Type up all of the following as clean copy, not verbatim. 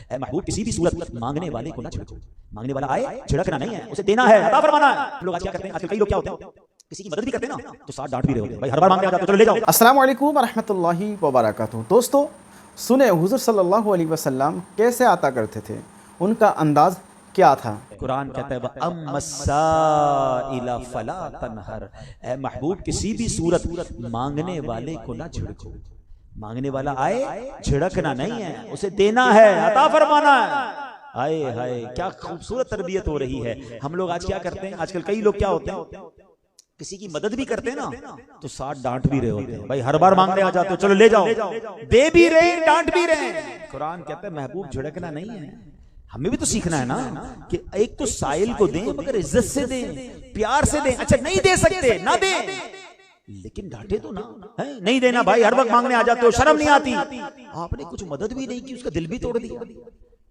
ऐ महबूब किसी भी सूरत मांगने वाले को ना छिड़को। मांगने वाला आए छिड़कना नहीं है, उसे देना है, अता फरमाना है। लोग आज क्या करते हैं, आजकल कई लोग क्या होते हैं, किसी की मदद भी करते हैं ना तो साथ डांट भी रहे होते हैं, भाई हर बार मांगने आ जाते हो, चलो ले जाओ। अस्सलाम वालेकुम रहमतुल्लाहि व बरकातहू। दोस्तों सुने हुज़ूर सल्लल्लाहु अलैहि वसल्लम कैसे आता करते थे, उनका अंदाज क्या था। कुरान कहता है अम्मस्साइला फला तनहर, ऐ महबूब किसी भी सूरत मांगने वाले को ना छिड़को। मांगने वाला आए छिड़कना नहीं है, उसे देना है, अता फरमाना है। हाय हाय क्या खूबसूरत तरबियत हो रही है। हम लोग आज क्या करते हैं, आजकल कई लोग क्या होते हैं, किसी की मदद भी करते हैं ना तो साथ डांट भी रहे होते हैं, भाई हर बार मांगने आ जाते हो, चलो ले जाओ। दे भी रहे डांट भी रहे। कुरान कहता है महबूब झिड़कना नहीं है। हमें भी तो सीखना है ना कि एक तो साइल को दें मगर इज्जत से दें, प्यार से दें। अच्छा नहीं दे सकते ना दें, लेकिन डांटे तो ना है, नहीं देना भाई, हर वक्त मांगने आ जाते हो, शर्म नहीं आती। आपने कुछ मदद भी नहीं की, उसका दिल भी तोड़ दिया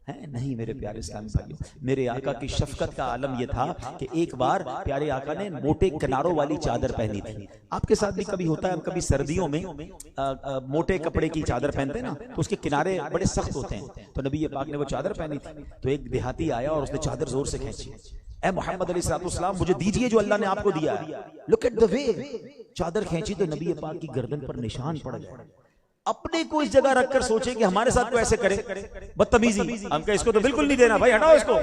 है। नहीं मेरे प्यारे इस्लामी भाइयों, मेरे आका की शफकत का आलम यह था कि एक बार प्यारे आका ने मोटे किनारों वाली चादर पहनी थी। आपके साथ भी कभी होता है, हम कभी सर्दियों में मोटे कपड़े की चादर पहनते हैं ना तो उसके किनारे बड़े सख्त होते हैं। तो नबी पाक ने वो चादर पहनी थी तो एक देहाती आया और उसने चादर जोर से खींची। ऐ मोहम्मद अलैहिस्सलाम मुझे दीजिए जो अल्लाह ने आपको दिया। लुक एट द वे, चादर खींची तो नबी पाक की गर्दन पर निशान पड़ गया। अपने को इस जगह रखकर सोचे कि हमारे साथ तो ऐसे करे, बदतमीजी, हम कहे इसको तो बिल्कुल नहीं देना, भाई हटाओ इसको।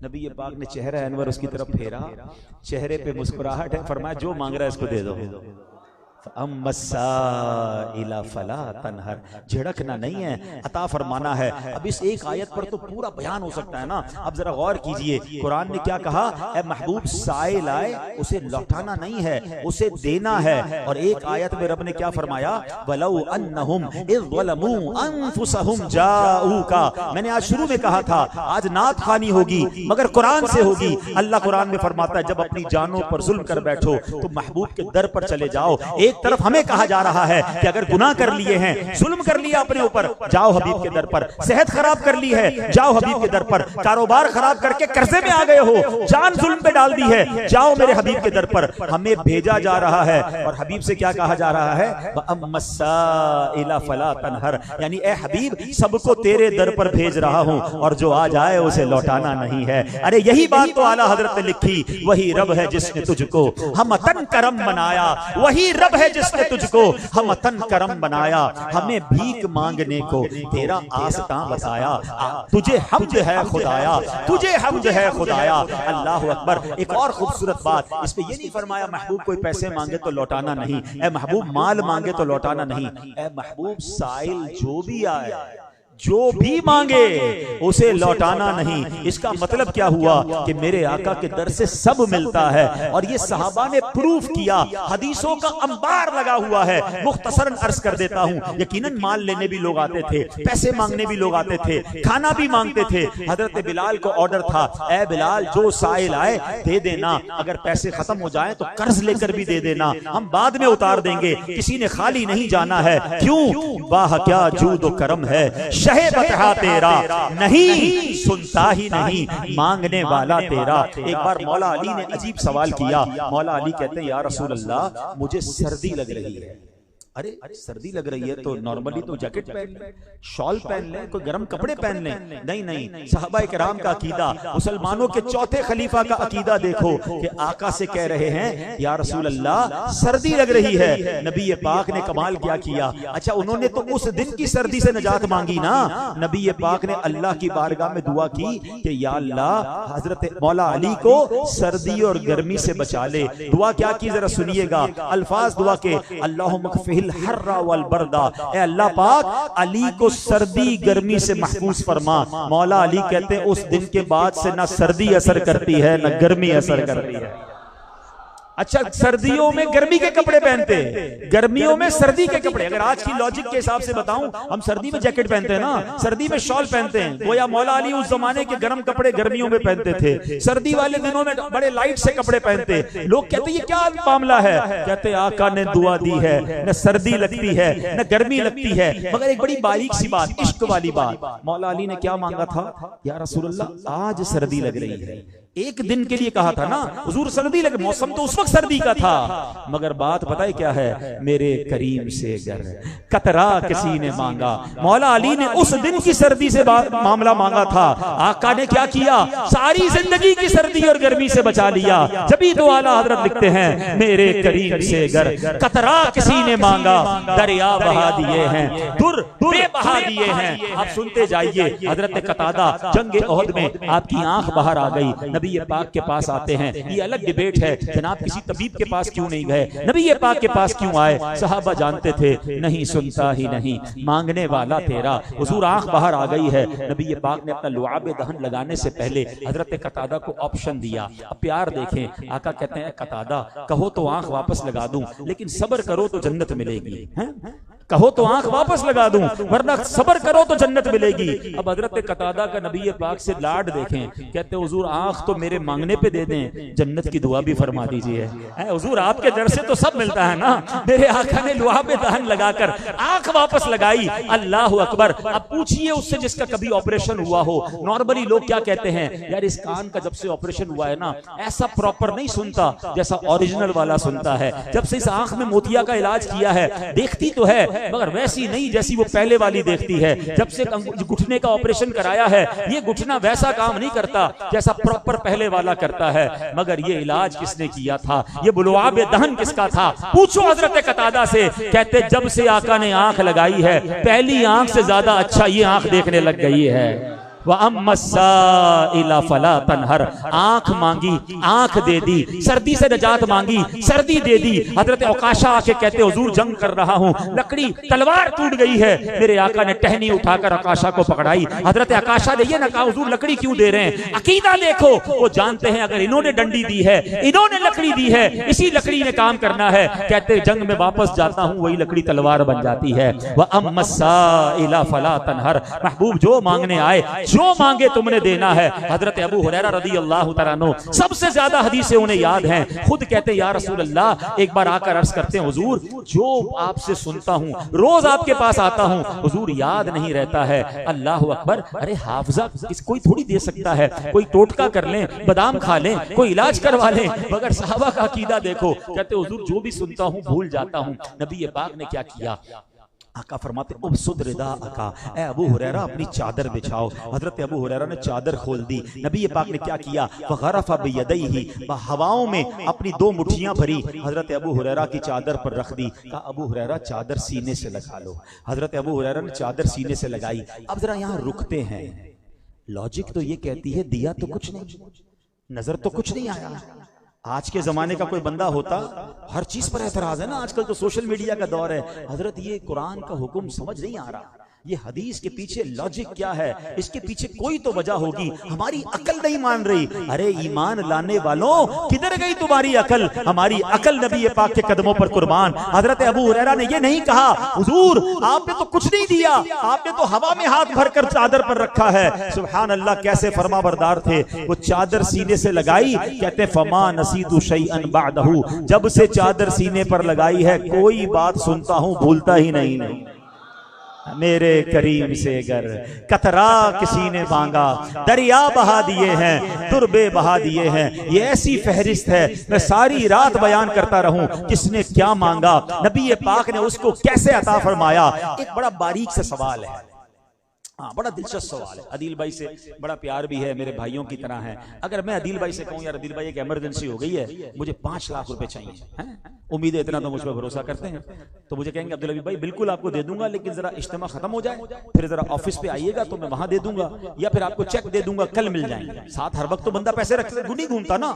नबी पाक ने चेहरा अनवर उसकी तरफ फेरा, चेहरे पे मुस्कुराहट है, फरमाया जो मांग रहा है इसको दे दो। अम्मस्साइला फला तनहर, झिड़कना नहीं है, अता फरमाना है। अब इस एक आयत पर तो पूरा बयान हो सकता है ना। अब जरा गौर कीजिए, कुरान ने क्या कहा, ऐ महबूब साइल आए उसे लौटाना नहीं है, उसे देना है। और एक आयत में रब ने क्या फरमाया, वलौ अन्नहुम इज़ ज़लमू अनफुसहुम जाऊका। मैंने आज शुरू में कहा था आज नात खानी होगी मगर कुरान से होगी। अल्लाह कुरान में फरमाता है जब अपनी जानों पर जुल्म कर बैठो तो महबूब के दर पर चले जाओ। एक तरफ हमें कहा जा रहा है कि अगर गुनाह कर लिए हैं, जुल्म कर लिया अपने ऊपर, जाओ हबीब के दर पर। सेहत खराब कर ली है, जाओ हबीब के दर पर। कारोबार खराब करके कर्जे में आ गए हो, जान जुल्म पे डाल दी है, जाओ मेरे हबीब के दर पर। हमें भेजा जा रहा है और हबीब से क्या कहा जा रहा है, अम्मस्साइला फला तनहर, यानी ए हबीब सबको तेरे दर पर भेज रहा हूं और जो आ जाए उसे लौटाना नहीं है। अरे यही बात तो आला हजरत ने लिखी, वही रब है जिसने तुझको हम तन करम बनाया, वही रब है जिसने तुझको हम तन करम बनाया। हमें भीख मांगने को तेरा आस्था बताया, तुझे हम्द है खुदाया, तुझे हम्द है खुदाया। अल्लाह अकबर। एक और खूबसूरत बात, इस पे ये नहीं फरमाया महबूब कोई पैसे मांगे तो लौटाना नहीं, ए महबूब माल मांगे तो लौटाना नहीं, ए महबूब साइल जो भी आए, जो भी मांगे उसे लौटाना नहीं। इसका मतलब क्या हुआ कि मेरे आका के दर से सब मिलता है और ये सहाबा ने प्रूफ किया, हदीसों का अंबार लगा हुआ है। मुख्तसरन अर्ज कर देता हूं, यकीनन माल लेने भी लोग आते थे, पैसे मांगने भी लोग आते थे, खाना भी मांगते थे। हजरत बिलाल को ऑर्डर था, ए बिलाल जो साइल आए दे देना, अगर पैसे खत्म हो जाए तो कर्ज लेकर भी दे देना, हम बाद में उतार देंगे, किसी ने खाली नहीं जाना है। क्यों? वाह क्या जूद करम है, बता तेरा नहीं सुनता ही नहीं मांगने वाला तेरा। एक बार मौला अली ने अजीब सवाल किया। मौला अली कहते हैं या रसूल अल्लाह मुझे सर्दी लग रही है। अरे सर्दी लग रही है तो नॉर्मली तो जैकेट पहन ले, शॉल पहन ले, कोई गर्म कपड़े पहन ले। नहीं नहीं, सहाबा किराम का अकीदा, मुसलमानों के चौथे खलीफा का अकीदा देखो कि आका से कह रहे हैं या रसूल अल्लाह सर्दी लग रही है। नबी पाक ने कमाल क्या किया, अच्छा उन्होंने तो उस दिन की सर्दी से निजात मांगी ना। नबी पाक ने अल्लाह की बारगाह में दुआ की कि या अल्लाह हजरत मौला अली को सर्दी और गर्मी से बचा ले। दुआ क्या की जरा सुनिएगा, अल्फाज दुआ के, अल्लाहुम्मा हर्रा वल बरदा, ए अल्लाह पाक अली को सर्दी गर्मी से महफूज फरमा। मौला अली कहते हैं उस दिन के बाद से ना सर्दी असर करती है ना गर्मी असर करती है। अच्छा सर्दियों में गर्मी के कपड़े पहनते हैं, गर्मियों में सर्दी के कपड़े। अगर आज की लॉजिक के हिसाब से बताऊं, हम सर्दी में जैकेट पहनते हैं ना, सर्दी में शॉल पहनते हैं, गोया मौला अली उस जमाने के गर्म कपड़े गर्मियों में पहनते थे, सर्दी वाले दिनों में बड़े लाइट से कपड़े पहनते। लोग कहते ये क्या मामला है, कहते आका ने दुआ दी है, न सर्दी लगती है न गर्मी लगती है। मगर एक बड़ी बारीक सी बात, इश्क वाली बात, मौला अली ने क्या मांगा था, या रसूलल्लाह आज सर्दी लग रही है, एक दिन के लिए कहा था ना हुजूर, सर्दी लगे, मौसम तो उस वक्त सर्दी का था, मगर बात पता है क्या है, मेरे करीम से गर कतरा किसी ने मांगा। मौला अली ने उस दिन की सर्दी से मामला मांगा था, आका ने क्या किया, सारी जिंदगी की सर्दी और गर्मी से बचा लिया। जभी तो आला हजरत लिखते हैं, मेरे करीम से गर कतरा किसी ने मांगा, दरिया बहा दिए हैं, दुर बहा दिए हैं। आप सुनते जाइए, हजरत कतादा जंग ओहद में आपकी आंख बाहर आ गई, नबी पाक के पास आते हैं। ये अलग डिबेट है, जनाब किसी तबीब के पास क्यों नहीं गए, नबी पाक के पास क्यों आए? सहाबा जानते थे, नहीं सुनता ही नहीं, मांगने वाला तेरा। हुजूर आंख बाहर आ गई है, नबी पाक ने अपना लुआब दहन लगाने से पहले हजरत कतादा को ऑप्शन दिया। अब प्यार देखें, आका कहते हैं कतादा कहो तो आंख वापस लगा दूं, लेकिन सब्र करो तो जन्नत मिलेगी। कहो तो आंख वापस लगा दूं, वरना सब्र करो तो जन्नत मिलेगी। अब हजरत कतादा का नबी पाक से लाड देखें, कहते हुजूर आंख तो मेरे मांगने पे दे दें, जन्नत की दुआ भी फरमा दीजिए। हुजूर आपके दर से तो सब मिलता है ना। मेरे आका ने लुआब दहन लगाकर आंख वापस लगाई, अल्लाह अकबर। अब पूछिए उससे जिसका कभी ऑपरेशन हुआ हो। नॉर्मली लोग क्या कहते हैं, यार इस कान का जब से ऑपरेशन हुआ है ना, ऐसा प्रॉपर नहीं सुनता जैसा ओरिजिनल वाला सुनता है। जब से इस आंख में मोतिया का इलाज किया है, देखती तो है मगर वैसी नहीं जैसी वो पहले वाली देखती है। जब से घुटने का ऑपरेशन कराया है, ये घुटना वैसा काम नहीं करता जैसा प्रॉपर पहले वाला करता है। मगर ये इलाज किसने किया था, ये बुलवाब दहन किसका था? पूछो हजरत कतादा से। कहते जब से आका ने आंख लगाई है, पहली आंख से ज्यादा अच्छा ये आंख देखने लग गई है। फला तनहर, आंख मांगी आंख दे दी, सर्दी से नजात मांगी सर्दी दे दी। हजरत अकाशा आके कहते हुजूर जंग कर रहा हूँ, लकड़ी तलवार टूट गई है। मेरे आका ने टहनी उठाकर अकाशा को पकड़ाई। हजरत अकाशा ने ये ना कहा हुजूर लकड़ी क्यों दे रहे हैं, अकीदा देखो। वो जानते हैं अगर इन्होंने डंडी दी है, इन्होंने लकड़ी दी है, इसी लकड़ी ने काम करना है। कहते जंग में वापस जाता हूँ, वही लकड़ी तलवार बन जाती है। वह फला तनहर, महबूब जो मांगने आए, जो मांगे तुमने देना है। हजरत अबू हुरैरा रज़ी अल्लाह तआला अन्हु सबसे ज्यादा हदीसें उन्हें याद हैं। खुद कहते या रसूल अल्लाह, एक बार आकर अर्ज करते हैं हुजूर जो आपसे सुनता हूँ, रोज आपके पास आता हूँ, हुजूर याद नहीं रहता है। अल्लाह अकबर। अरे हाफजा कोई थोड़ी दे सकता है, कोई टोटका कर लें, बादाम खा लें, कोई इलाज करवा लें, मगर साहबा का अकीदा देखो। कहते हुजूर जो भी सुनता हूँ भूल जाता हूँ। नबी पाक ने क्या किया, आका फरमाते उबसुद रिदा आका, ए अबू हुरैरा अपनी चादर बिछाओ। हजरत अबू हुरैरा ने चादर खोल दी। नबी पाक ने क्या किया, वगरफा बियदैहि, हवाओं में अपनी दो मुट्ठियां भरी, हजरत अबू हुरैरा की चादर पर रख दी। कहा अबू हुरैरा चादर सीने से लगा लो। हजरत अबू हुरैरा ने चादर सीने से लगाई। अब जरा यहाँ रुकते हैं। लॉजिक तो ये कहती है दिया तो कुछ नहीं, नजर तो कुछ नहीं आया। आज के जमाने का कोई बंदा होता, हर चीज पर एतराज है ना, आजकल तो सोशल मीडिया का दौर है। हजरत ये कुरान का हुक्म समझ नहीं आ रहा, ये हदीस के पीछे लॉजिक क्या है, इसके पीछे कोई तो वजह होगी, हमारी अकल नहीं मान रही। अरे ईमान लाने वालों किधर गई तुम्हारी अकल? हमारी अकल नबी पाक के कदमों पर कुर्बान। हजरत अबू हुरैरा ने ये नहीं कहा हुजूर आपने तो कुछ नहीं दिया, आपने तो हवा में हाथ भरकर चादर पर रखा है। सुभान अल्लाह, कैसे फरमाबरदार थे। वो चादर सीने से लगाई, कहते फमा नसीतु शैअन बअदहु, जब से चादर सीने पर लगाई है कोई बात सुनता हूं भूलता ही नहीं। मेरे करीम से गर कतरा किसी ने मांगा, दरिया बहा दिए हैं, तुरबे बहा दिए हैं। ये ऐसी फहरिस्त है, मैं सारी रात बयान करता रहूं किसने क्या मांगा, नबी पाक ने उसको कैसे अता फरमाया। एक बड़ा बारीक सा सवाल है, हाँ बड़ा दिलचस्प सवाल है। अदील भाई से बड़ा प्यार भी है, मेरे भाइयों की तरह है। अगर मैं अदील भाई से कहूँ यार अदील भाई एक इमरजेंसी हो गई है, मुझे 5 लाख रुपए चाहिए, उम्मीद है इतना तो मुझ पर भरोसा करते हैं, तो मुझे कहेंगे अब्दुल हबीब भाई बिल्कुल आपको दे दूंगा, लेकिन जरा इज्तिमा खत्म हो जाए, फिर जरा ऑफिस पे आइएगा तो मैं वहां दे दूंगा, या फिर आपको चेक दे दूंगा, कल मिल जाएंगे। साथ हर वक्त तो बंदा पैसे रखते नहीं घूमता ना।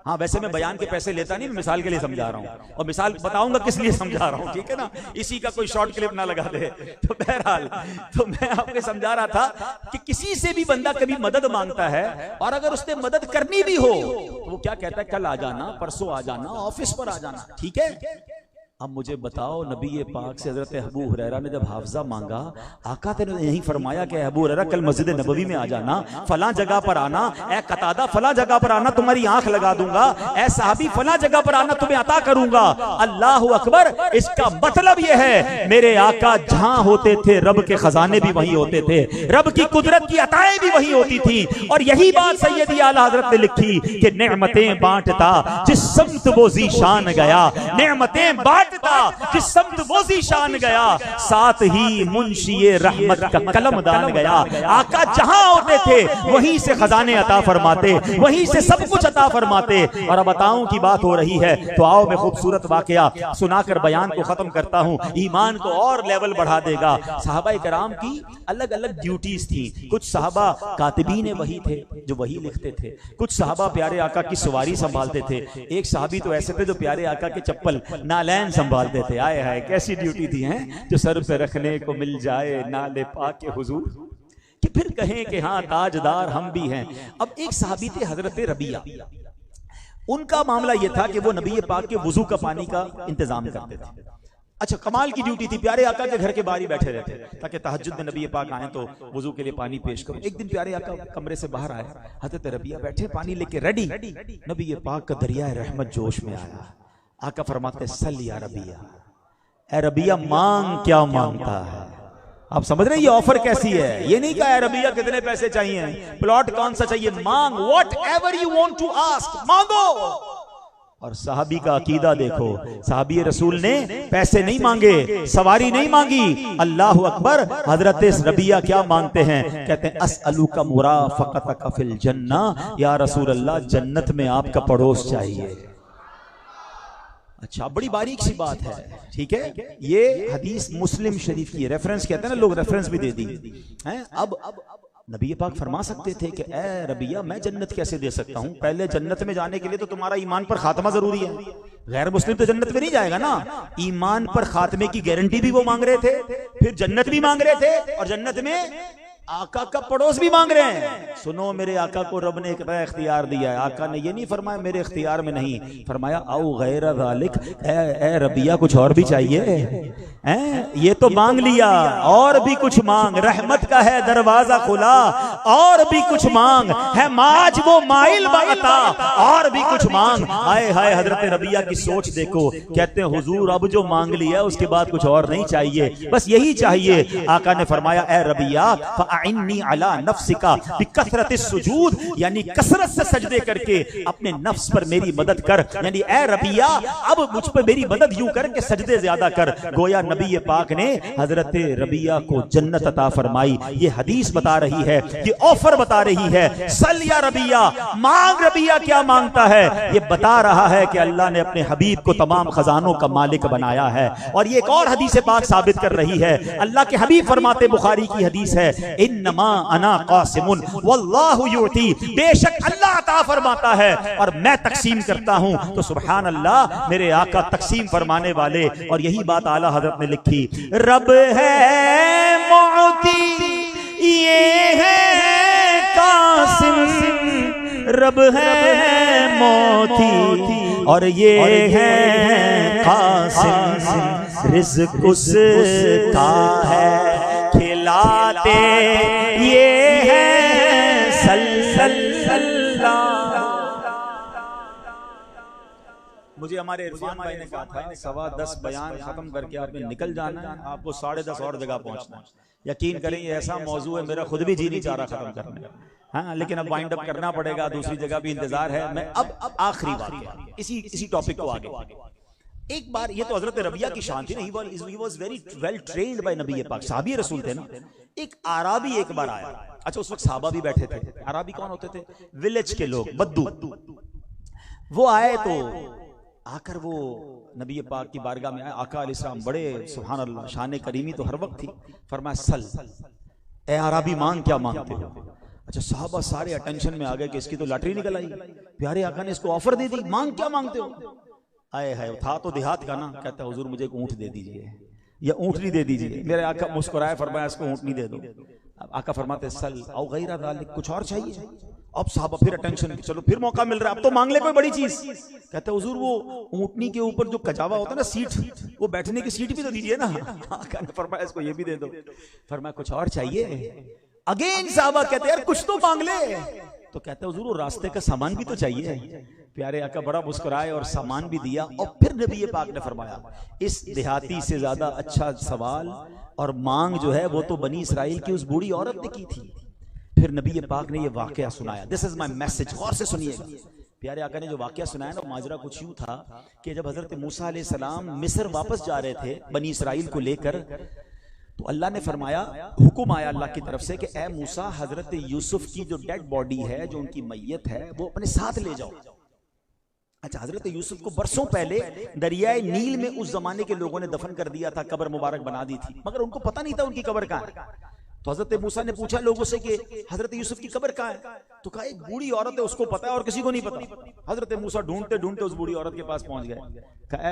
हाँ वैसे मैं बयान के पैसे लेता नहीं, मैं मिसाल के लिए समझा रहा हूँ, और मिसाल बताऊंगा किस लिए समझा रहा हूँ, ठीक है ना, इसी का कोई शॉर्ट क्लिप ना लगा दे। तो बहरहाल तो मैं आपको समझा रहा था कि किसी से भी बंदा कभी मदद मांगता है, और अगर उसने मदद करनी भी हो तो वो क्या कहता है, कल आ जाना, परसों आ जाना, ऑफिस पर आ जाना, ठीक है। अब मुझे बताओ, नबी पाक से हजरत अबू हुरैरा ने जब हाफजा मांगा, आका ने यही फरमाया कि अबू हुरैरा कल मस्जिद नबवी में आ जाना, फला जगह पर आना, ए कतादा फला जगह पर आना, तुम्हारी आंख लगा दूंगा, ए साहबी फला जगह पर आना, तुम्हें अता करूंगा। अल्लाह अकबर। इसका मतलब यह है मेरे आका जहां होते थे रब के खजाने भी वहीं होते थे, रब की कुदरत की अताएं भी वहीं होती थी। और यही बात सैयदी आला हजरत ने लिखी कि नेमतें बांटता जिस समत वो ज़ीशान गया, नेमतें बांटता जिस समत वो ज़ीशान गया, साथ ही मुंशिए रहमत का कलम दान गया। आका जहां होते थे वहीं से खजाने अता फरमाते, वहीं से सब कुछ अता फरमाते। और अब अताओं की बात हो रही है तो आओ मैं खूबसूरत वाकया सुनाकर बयान को खत्म करता हूं, ईमान को और लेवल बढ़ा देगा। सहाबा किराम की अलग अलग ड्यूटीज थी। कुछ सहाबा कातिबीन वही थे जो वही लिखते थे, कुछ सहाबा प्यारे आका की सवारी संभालते थे, एक सहाबी तो ऐसे थे जो प्यारे आका के चप्पल नालैन संभालते थे। आए हाय कैसी ड्यूटी थी हैं, जो सर पे रखने को मिल जाए नाले पाक के हुजूर, कि फिर कहें कि हाँ ताजदार हम भी हैं। अब एक सहाबी थे हजरत रबिया, उनका मामला यह था कि वो नबी पाक के वुजू का पानी का इंतजाम करते थे। अच्छा, कमाल की ड्यूटी थी, प्यारे आका के घर के बाहर ही बैठे रहते ताकि तहज्जुद में नबी पाक आए तो वुजू के लिए पानी पेश करो। एक दिन प्यारे आका कमरे से बाहर आए, हजरत रबिया बैठे पानी लेके रेडी, नबी पाक का दरिया रहमत जोश में आया। आका फरमाते सल या रबिया, ए रबिया मांग क्या मांगता है। आप समझ रहे हैं ये ऑफर कैसी है, ये नहीं कहा रबिया कितने पैसे चाहिए, प्लॉट कौन सा चाहिए, मांग whatever you want to ask, मांगो। और सहाबी का अकीदा देखो, सहाबी रसूल ने पैसे नहीं मांगे, सवारी नहीं मांगी, अल्लाह अकबर। हजरत रबिया क्या मांगते हैं, कहते हैं अस्अलुका मुराफक़तका फिल जन्ना, या रसूल अल्लाह जन्नत में आपका पड़ोस चाहिए। अच्छा, बड़ी बारीक सी बात है, ठीक है। ये हदीस मुस्लिम शरीफ की रेफरेंस कहते हैं ना लोग, रेफरेंस भी दे दी हैं। अब नबी पाक फरमा सकते थे कि ए रबिया मैं जन्नत कैसे दे सकता हूं, पहले जन्नत में जाने के लिए तो तुम्हारा ईमान पर खात्मा जरूरी है। गैर मुस्लिम तो जन्नत में नहीं जाएगा ना, ईमान पर खात्मे की गारंटी भी वो मांग रहे थे, फिर जन्नत भी मांग रहे थे, और जन्नत में आका का पड़ोस भी मांग रहे हैं। सुनो, मेरे आका को रब ने एक नया इख्तियार दिया है। आका ने ये नहीं फरमाया मेरे इख्तियार में नहीं, फरमाया औ गैर ज़ालिक, ए रबिया कुछ और भी चाहिए, ये तो मांग लिया, और भी कुछ मांग, रहमत का है दरवाजा खुला, और भी कुछ मांग है माज वो माइल बाता, और भी कुछ मांग। आए हाय हजरत रबिया की सोच देखो, कहते हैं हुजूर अब जो मांग लिया उसके बाद कुछ और नहीं चाहिए, बस यही चाहिए। आका ने फरमाया ए रबिया फअइन्नी अला नफ्सिका बिकसरत सुजूद, यानी कसरत से सजदे करके अपने नफ्स पर मेरी मदद कर, यानी ए रबिया अब मुझ पर मेरी मदद यूं कर के सजदे ज्यादा कर। गोया नबी पाक ने हजरत रबिया को जन्नत अता फरमाई। ये हदीस बता रही है, ये ऑफर बता रही है, सल या रबिया, मांग रबिया क्या मांगता है, ये बता रहा है कि अल्लाह ने अपने हबीब को तमाम खजानों का मालिक बनाया है। और ये एक और हदीस पाक साबित कर रही है, अल्लाह के हबीब फरमाते, बुखारी की हदीस है, इन्नमा अना कासिमुन वल्लाहु युती, बेशक अल्लाह अता फरमाता है और मैं तकसीम करता हूं। तो सुभान अल्लाह, मेरे आका तकसीम फरमाने वाले। और यही बात आला हजरत ने लिखी, रब है मुअती, ये है कासिम, रब है मोती और ये है कासिम, रिज़्क़ उसका है खिलाते ये है सल्लल्लाहु। मुझे हमारे इरफान भाई ने कहा था 10:15 बयान खत्म करके आपने निकल जाना है, आपको 10:30 और जगह पहुंचना है। यकीन करें ये ऐसा मौजू है, मेरा खुद भी जी नहीं चाह रहा खत्म करने का, हाँ, लेकिन अब वाइंड अप करना पड़ेगा, दूसरी जगह भी इंतजार है। मैं अब आखिरी बात इसी टॉपिक को आगे, एक बार ये तो हजरत रबिया की शान थी ना, he was very well trained by नबी पाक, साहबी रसूल थे ना। एक आराबी एक बार आया, अच्छा उस वक्त साहबा भी बैठे थे। आराबी कौन होते थे, विलेज के लोग, बद्दू। वो आए तो आकर वो नबी पाक की बारगाह में आए, आका अलैहिस्सलाम बड़े सुभान अल्लाह, शान करीमी तो हर वक्त थी। फरमाया सल, ए आराबी मांग क्या मांगते हो। अच्छा, साहबा सारे अटेंशन में आ गए कि इसकी तो लॉटरी निकल आई, प्यारे आका ने इसको ऑफर दे दी, मांग क्या मांगते हो। आए है, था तो देहात का ना, कहता हुजूर मुझे एक ऊंट दे दीजिए या ऊंटनी दे दीजिए। मेरे आका मुस्कुराए, फरमाया इसको ऊंटनी दे दो। आका फरमाते सल औ गैरा ज़ालिक, कुछ और चाहिए? अब साहब फिर अटेंशन, चलो फिर मौका मिल रहा है, अब तो मांग ले कोई बड़ी चीज। कहते हुजूर वो ऊंटनी के ऊपर जो कजावा होता है ना सीट, वो बैठने की सीट भी तो दीजिए ना। आका ने फरमाया इसको ये भी दे दो। फरमाया कुछ और चाहिए? अगेन साहबा कहते यार कुछ तो मांग ले। तो कहते हुजूर वो रास्ते का सामान भी तो चाहिए। प्यारे आका बड़ा मुस्कुराए और सामान भी दिया। और फिर नबी पाक ने फरमाया इस देहाती से ज्यादा अच्छा सवाल और मांग जो है वो तो बनी इसराइल की उस बूढ़ी औरत ने की थी। फिर नबी पाक ने ये वाकया सुनाया। दिस इज माई मैसेज, गौर से सुनिएगा। प्यारे आका ने जो वाकया सुनाया ना, माजरा कुछ यूं था कि जब हजरत मूसा अलैहिस्सलाम मिस्र वापस जा रहे थे बनी इसराइल को लेकर, तो अल्लाह ने फरमाया, हुक्म आया अल्लाह की तरफ से कि ए मूसा, हजरत यूसुफ की जो डेड बॉडी है, जो उनकी मैयत है, वो अपने साथ ले जाओ। अच्छा, हजरत यूसुफ को बरसों पहले दरियाए नील में उस जमाने के लोगों ने दफन कर दिया था, कब्र मुबारक बना दी थी, मगर उनको पता नहीं था उनकी कब्र कहाँ है। तो हजरत मूसा ने पूछा लोगों से कि हजरत यूसुफ की कब्र कहाँ है? तो कहा एक बूढ़ी औरत है, उसको पता है और किसी को नहीं पता। हजरत मूसा ढूंढते ढूंढते उस बूढ़ी औरत के पास पहुंच गए। कहा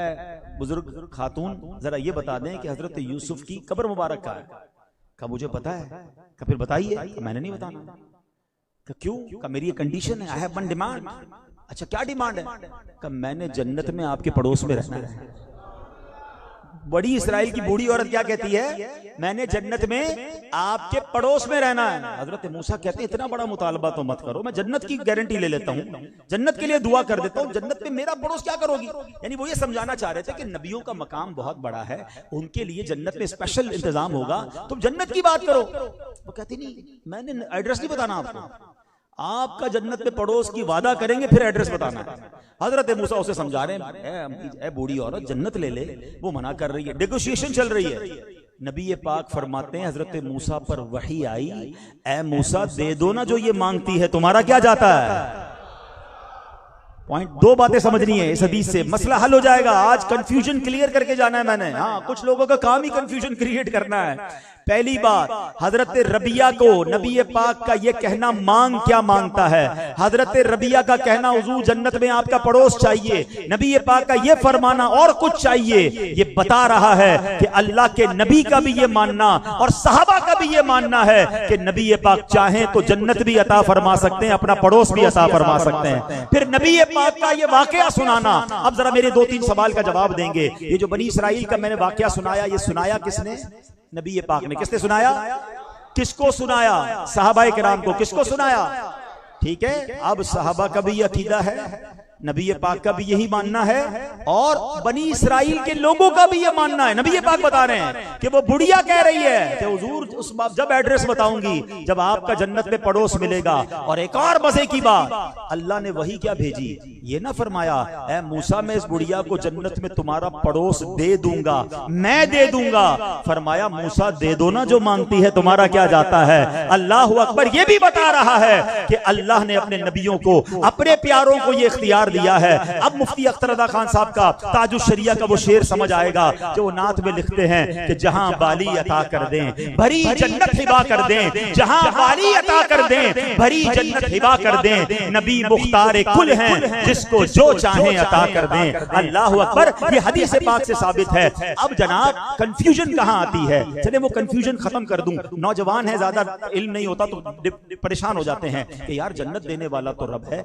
बुजुर्ग खातून, जरा ये बता दें कि हजरत यूसुफ की कब्र मुबारक कहाँ है? कहा मुझे पता है। कहा फिर बताइए। मैंने नहीं बताना। कहा क्यों? कहा मेरी ये कंडीशन है, आई हैव वन डिमांड। अच्छा क्या डिमांड है? कहा मैंने जन्नत में आपके पड़ोस में रहना है। बड़ी इसराइल की बूढ़ी औरत क्या कहती है? मैंने जन्नत में आपके पड़ोस में रहना है। हजरत मूसा कहते हैं इतना बड़ा मुतालबा तो मत करो, मैं जन्नत की गारंटी ले लेता हूँ, जन्नत के लिए दुआ कर देता हूँ, जन्नत में मेरा पड़ोस क्या करोगी? यानी वो ये समझाना चाह रहे थे कि नबियों का मकाम बहुत बड़ा है, उनके लिए जन्नत में स्पेशल इंतजाम होगा, तुम जन्नत की बात करो। वो कहती नहीं, मैंने एड्रेस नहीं बताना आपको, आपका जन्नत में पड़ोस की वादा करेंगे फिर एड्रेस बताना है। हजरत मूसा उसे समझा रहे हैं बूढ़ी औरत जन्नत ले ले, वो मना कर रही है, नेगोशिएशन चल रही है। नबी पाक फरमाते हैं हजरत मूसा पर वही आई, ए मूसा दे दो ना जो ये मांगती है, तुम्हारा क्या जाता है? पॉइंट, दो बातें समझनी है इस हदीस से, मसला हल हो जाएगा। आज कंफ्यूजन क्लियर करके जाना है मैंने। हाँ, कुछ लोगों का काम ही कंफ्यूजन क्रिएट करना है। पहली बात, हजरत रबिया को नबी पाक का यह कहना मांग क्या मांगता है? हजरत रबिया का कहना हुजूर जन्नत में आपका पड़ोस चाहिए, नबी पाक का यह फरमाना और कुछ चाहिए, ये बता रहा है कि अल्लाह के नबी का भी ये मानना और सहाबा का भी ये मानना है कि नबी पाक चाहें तो जन्नत भी अता फरमा सकते हैं, अपना पड़ोस भी अता फरमा सकते हैं। फिर नबी पाक का ये वाकया सुनाना। अब जरा मेरे 2-3 सवाल का जवाब देंगे। ये जो बनी इसराइल का मैंने वाकया सुनाया, ये सुनाया किसने? नबी पाक ने। किसने सुनाया? किसको सुनाया? सहाबाए किराम को। किसको सुनाया? ठीक है, अब सहाबा का भी अकीदा है, नबी पाक का भी यही मानना है और बनी इसराइल के लोगों का भी ये मानना है। नबी पाक बता रहे हैं कि वो बुढ़िया कह रही है कि हुजूर उस बात जब एड्रेस बताऊंगी जब आपका जन्नत में पड़ोस मिलेगा। और एक और मजे की बात, अल्लाह ने वही क्या भेजी, ये ना फरमाया ऐ मूसा मैं इस बुढ़िया को जन्नत में तुम्हारा पड़ोस दे दूंगा, मैं दे दूंगा। फरमाया मूसा दे दो ना जो मांगती है, तुम्हारा क्या जाता है? अल्लाह अकबर। ये भी बता रहा है कि अल्लाह ने अपने नबियों को, अपने प्यारों को ये इख्तियार दिया है। अब मुफ्ती अख्तर अदा खान साहब का ताजुश शरिया का वो शेर समझ आएगा जो वो नात में लिखते हैं कि जहां बाली अता कर दें भरी जन्नत हिबा कर दें, जहां बाली अता कर दें भरी जन्नत हिबा कर दें, नबी मुख्तार कुल हैं जिसको जो चाहें अता कर दें। अल्लाह अकबर। ये हदीस पाक से साबित है। अब जनाब कंफ्यूजन कहां आती है? चले वो कंफ्यूजन खत्म कर दूं। नौजवान है, ज्यादा इल्म नहीं होता तो परेशान हो जाते हैं कि यार जन्नत देने वाला तो रब है,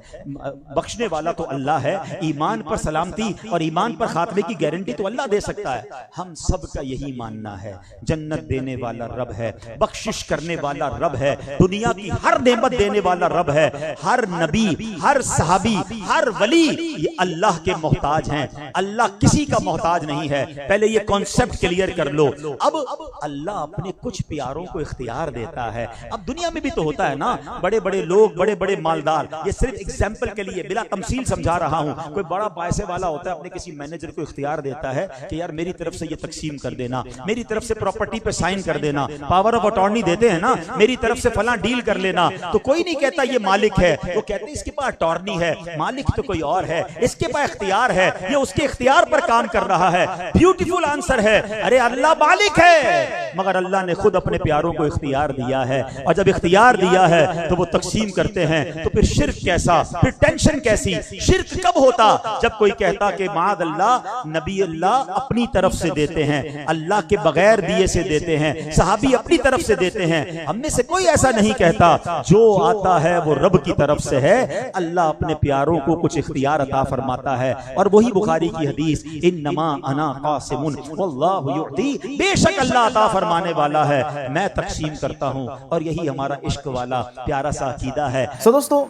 बख्शने वाला तो अल्लाह है, ईमान पर सलामती और ईमान पर खात्मे की गारंटी तो अल्लाह दे सकता है। हम सब का यही मानना है, जन्नत देने वाला रब है, बख्शिश करने वाला रब है, दुनिया की हर नेमत देने वाला रब है। हर नबी, हर सहाबी, हर वली ये अल्लाह के मोहताज हैं, अल्लाह किसी का मोहताज नहीं है। पहले ये कॉन्सेप्ट क्लियर कर लो। अब अल्लाह अपने कुछ प्यारों को इख्तियार देता है। अब दुनिया में भी तो होता है ना, बड़े बड़े लोग, बड़े बड़े मालदार, ये सिर्फ एग्जाम्पल के लिए बिला तमसील समझा रहा हूं। कोई बड़ा पैसे वाला होता है, अपने किसी मैनेजर को इख्तियार देता है कि यार मेरी तरफ से ये तकसीम कर देना, मेरी तरफ से प्रॉपर्टी पे साइन कर देना, पावर ऑफ अटॉर्नी देते हैं ना, मेरी तरफ से फलां डील कर लेना। तो कोई नहीं कहता ये मालिक है, वो कहते हैं इसके पास अटॉर्नी है, मालिक तो कोई और है, इसके पास इख्तियार है, ये उसके इख्तियार पर काम कर रहा है। ब्यूटीफुल आंसर है, अरे अल्लाह मालिक है, मगर अल्लाह ने खुद अपने प्यारों को इख्तियार दिया है। और जब इख्तियार दिया है तो वो तकसीम करते हैं, तो फिर शिर्क कैसा, फिर टेंशन कैसी। शिर्क कब होता? जब कोई कहता कि माद अल्लाह, नबी अल्लाह अपनी तरफ से देते हैं, अल्लाह के बगैर दिए से देते हैं, सहाबी अपनी तरफ से देते हैं। हम में से कोई ऐसा नहीं कहता, जो आता है वो रब की तरफ से है। अल्लाह अपने प्यारों को कुछ इख्तियार अता फरमाता है, और वही बुखारी की हदीस, इन्नमा अना कासिमुन वल्लाहु युअती, बेशक अल्लाह अता फरमाने वाला है, मैं तकसीम करता हूं। और यही हमारा इश्क वाला प्यारा सा अकीदा है। सो दोस्तों,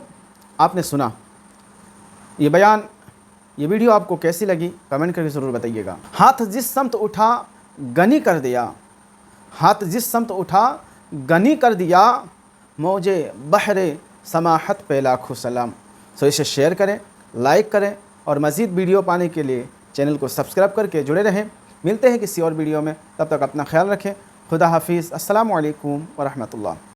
आपने सुना ये बयान, ये वीडियो आपको कैसी लगी कमेंट करके ज़रूर बताइएगा। हाथ जिस समत उठा गनी कर दिया, हाथ जिस समत उठा गनी कर दिया, मौजे बहरे समाहत पे लाखों सलाम। सो इसे शेयर करें, लाइक करें, और मज़ीद वीडियो पाने के लिए चैनल को सब्सक्राइब करके जुड़े रहें। मिलते हैं किसी और वीडियो में, तब तक अपना ख्याल रखें। खुदा हाफिज़। अस्सलामु अलैकुम व रहमतुल्लाह।